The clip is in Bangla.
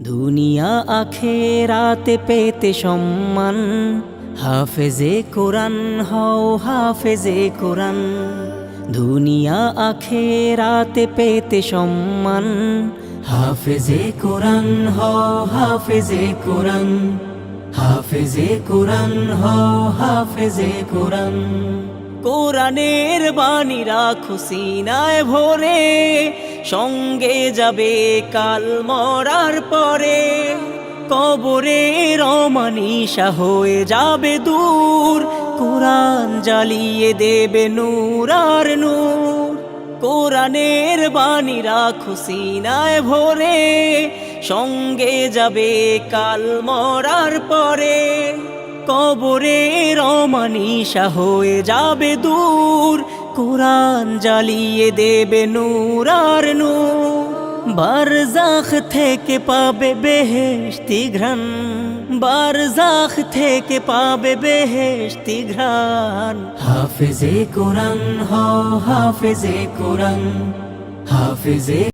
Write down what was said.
দুনিয়া আখেরাতে পেতে সম্মান, হাফেজে কোরআন হও হাফেজে কোরআন। দুনিয়া আখেরাতে পেতে সম্মান, হাফেজে কোরআন হও হাফেজে কোরআন। হাফেজে কোরআন হও হাফেজে কোরআন। কোরআনের বাণী রাখো সিনায় ভরে, সঙ্গে যাবে কাল মরার পরে। কবরের অমানিসা হয়ে যাবে দূর, কোরআন জ্বালিয়ে দেবে নূর আর নূর। কোরআনের বাণী রাখো সিনায় ভরে, সঙ্গে যাবে কাল মরার পরে। কবরের অমানিসা হয়ে যাবে দূর, কোরআন জ্বালিয়ে দেবে নূর আর নূর। বারজাখ থেকে পাবে বেহেশতি ঘ্রাণ, বারজাখ থেকে পাবে বেহেশতি ঘ্রাণ। হাফেজে কোরআন হও হাফেজে কোরআন। হাফেজে